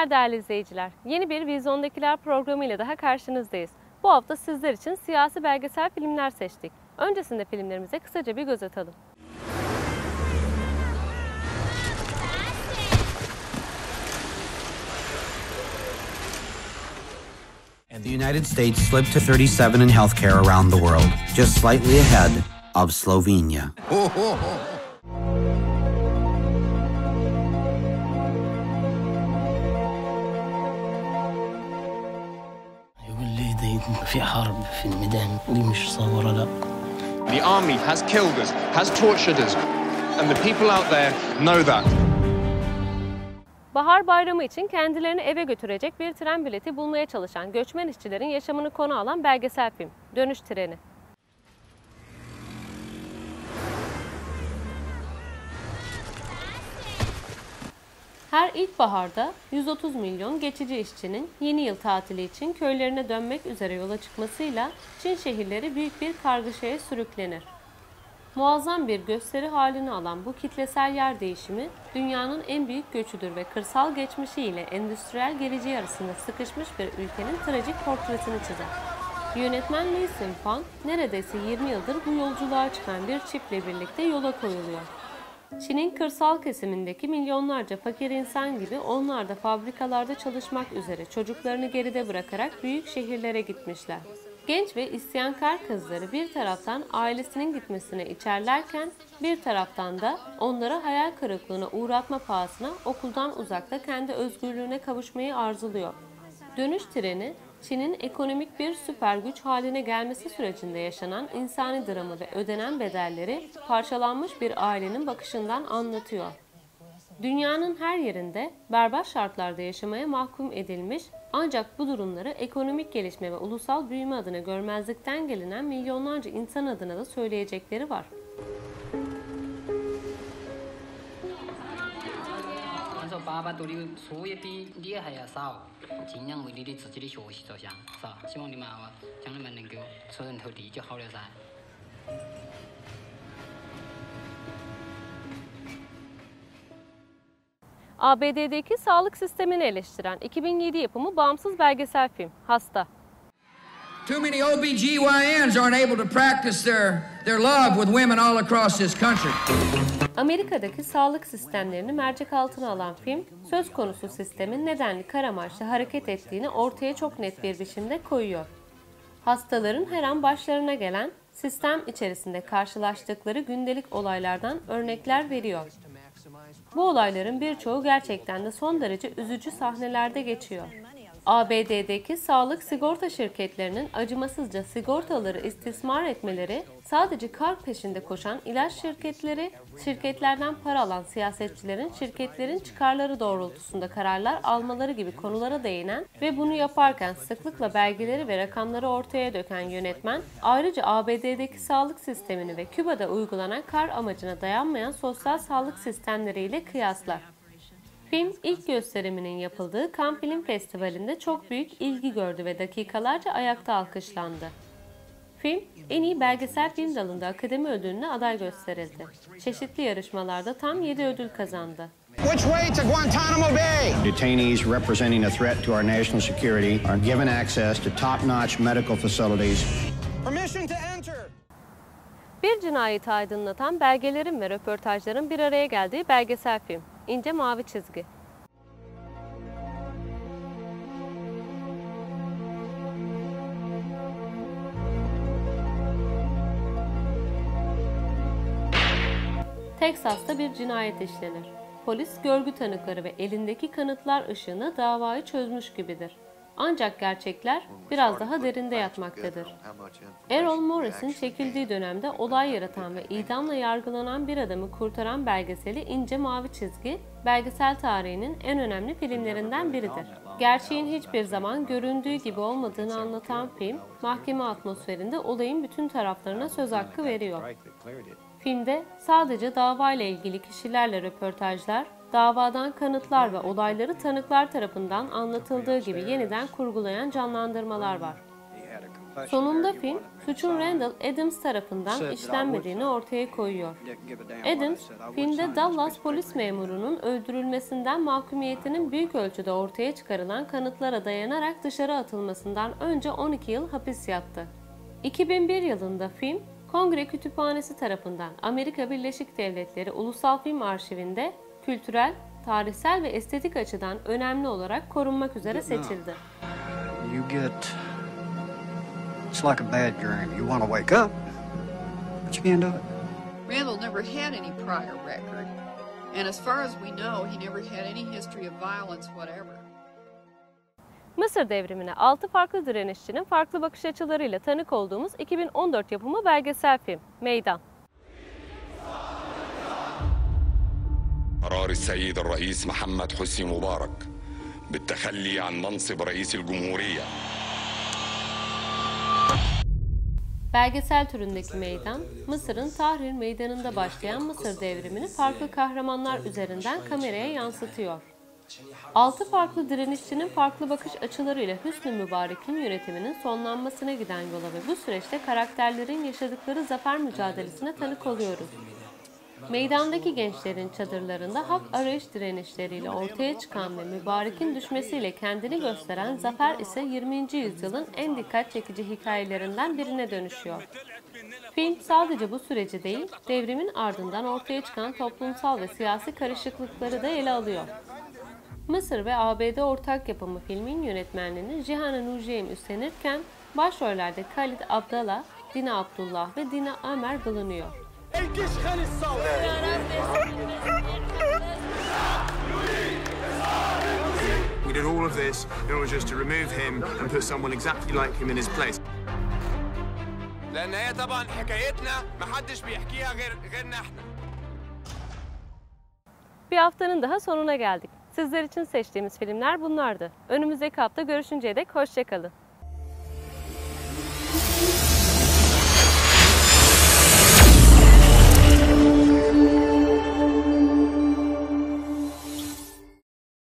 günler değerli izleyiciler. Yeni bir Vizyondakiler programıyla daha karşınızdayız. Bu hafta sizler için siyasi belgesel filmler seçtik. Öncesinde filmlerimize kısaca bir göz atalım. The United States slipped to 37 in healthcare around the world, just slightly ahead of Slovenia. The army has killed us, has tortured us, and the people out there know that. Bahar bayramı için kendilerini eve götürecek bir tren bileti bulmaya çalışan göçmen işçilerin yaşamını konu alan belgesel film Dönüş Treni. Her ilkbaharda 130 milyon geçici işçinin yeni yıl tatili için köylerine dönmek üzere yola çıkmasıyla Çin şehirleri büyük bir kargaşaya sürüklenir. Muazzam bir gösteri halini alan bu kitlesel yer değişimi, dünyanın en büyük göçüdür ve kırsal geçmişi ile endüstriyel geleceği arasında sıkışmış bir ülkenin trajik portresini çizer. Yönetmen Lee Sun-fang, neredeyse 20 yıldır bu yolculuğa çıkan bir çiftle birlikte yola koyuluyor. Çin'in kırsal kesimindeki milyonlarca fakir insan gibi onlar da fabrikalarda çalışmak üzere çocuklarını geride bırakarak büyük şehirlere gitmişler. Genç ve isyankar kızları bir taraftan ailesinin gitmesine içerlerken bir taraftan da onları hayal kırıklığına uğratma pahasına okuldan uzakta kendi özgürlüğüne kavuşmayı arzuluyor. Dönüş treni, Çin'in ekonomik bir süper güç haline gelmesi sürecinde yaşanan insani dramı ve ödenen bedelleri parçalanmış bir ailenin bakışından anlatıyor. Dünyanın her yerinde berbat şartlarda yaşamaya mahkum edilmiş ancak bu durumları ekonomik gelişme ve ulusal büyüme adına görmezlikten gelinen milyonlarca insan adına da söyleyecekleri var. ABD'deki sağlık sistemini eleştiren 2007 yapımı bağımsız belgesel film Hasta. Too many OBGYNs aren't able to practice their love with women all across this country. Amerika'daki sağlık sistemlerini mercek altına alan film, söz konusu sistemin nedenli kar amaçlı hareket ettiğini ortaya çok net bir biçimde koyuyor. Hastaların her an başlarına gelen, sistem içerisinde karşılaştıkları gündelik olaylardan örnekler veriyor. Bu olayların birçoğu gerçekten de son derece üzücü sahnelerde geçiyor. ABD'deki sağlık sigorta şirketlerinin acımasızca sigortaları istismar etmeleri, sadece kar peşinde koşan ilaç şirketleri, şirketlerden para alan siyasetçilerin şirketlerin çıkarları doğrultusunda kararlar almaları gibi konulara değinen ve bunu yaparken sıklıkla belgeleri ve rakamları ortaya döken yönetmen, ayrıca ABD'deki sağlık sistemini ve Küba'da uygulanan kar amacına dayanmayan sosyal sağlık sistemleriyle kıyaslar. Film ilk gösteriminin yapıldığı Cannes Film Festivali'nde çok büyük ilgi gördü ve dakikalarca ayakta alkışlandı. Film, en iyi belgesel film dalında Akademi Ödülü'ne aday gösterildi. Çeşitli yarışmalarda tam 7 ödül kazandı. Which way to Guantanamo Bay? Detainees representing a threat to our national security are given access to top-notch medical facilities. Permission to enter. Bir cinayeti aydınlatan belgelerin ve röportajların bir araya geldiği belgesel film. İnce Mavi Çizgi. Teksas'ta bir cinayet işlenir. Polis görgü tanıkları ve elindeki kanıtlar ışığında davayı çözmüş gibidir. Ancak gerçekler biraz daha derinde yatmaktadır. Errol Morris'in çekildiği dönemde olay yaratan ve idamla yargılanan bir adamı kurtaran belgeseli İnce Mavi Çizgi, belgesel tarihinin en önemli filmlerinden biridir. Gerçeğin hiçbir zaman göründüğü gibi olmadığını anlatan film, mahkeme atmosferinde olayın bütün taraflarına söz hakkı veriyor. Filmde sadece davayla ilgili kişilerle röportajlar, davadan kanıtlar ve olayları tanıklar tarafından anlatıldığı gibi yeniden kurgulayan canlandırmalar var. Sonunda film, suçun Randall Adams tarafından işlenmediğini ortaya koyuyor. Adams, filmde Dallas polis memurunun öldürülmesinden mahkumiyetinin büyük ölçüde ortaya çıkarılan kanıtlara dayanarak dışarı atılmasından önce 12 yıl hapis yattı. 2001 yılında film, Kongre Kütüphanesi tarafından Amerika Birleşik Devletleri Ulusal Film Arşivinde kültürel, tarihsel ve estetik açıdan önemli olarak korunmak üzere seçildi. It's like a bad dream. You want to wake up, but you can't do it. Randall never had any prior record, and as far as we know, he never had any history of violence whatever. Mısır devrimine 6 farklı direnişçinin farklı bakış açılarıyla tanık olduğumuz 2014 yapımı belgesel film Meydan. قرار السيد الرئيس محمد حسني مبارك بالتخلي عن منصب رئيس الجمهورية. Belgesel türündeki Meydan, Mısır'ın Tahrir Meydanı'nda başlayan Mısır devrimini farklı kahramanlar üzerinden kameraya yansıtıyor. 6 farklı direnişçinin farklı bakış açılarıyla Hüsnü Mübarek'in yönetiminin sonlanmasına giden yola ve bu süreçte karakterlerin yaşadıkları zafer mücadelesine tanık oluyoruz. Meydandaki gençlerin çadırlarında hak arayış direnişleriyle ortaya çıkan ve Mübarek'in düşmesiyle kendini gösteren zafer ise 20. yüzyılın en dikkat çekici hikayelerinden birine dönüşüyor. Film sadece bu süreci değil, devrimin ardından ortaya çıkan toplumsal ve siyasi karışıklıkları da ele alıyor. Mısır ve ABD ortak yapımı filmin yönetmenliğini Cihan Nurceyim üstlenirken başrollerde Khalid Abdallah, Dina Abdullah ve Dina Ömer bulunuyor. We did all of this in order just to remove him and put someone exactly like him in his place. لأن هي طبعا حكايتنا ما حدش بيحكيها غيرنا احنا. Bir haftanın daha sonuna geldik. Sizler için seçtiğimiz filmler bunlardı. Önümüzdeki hafta görüşünceye dek hoşça kalın.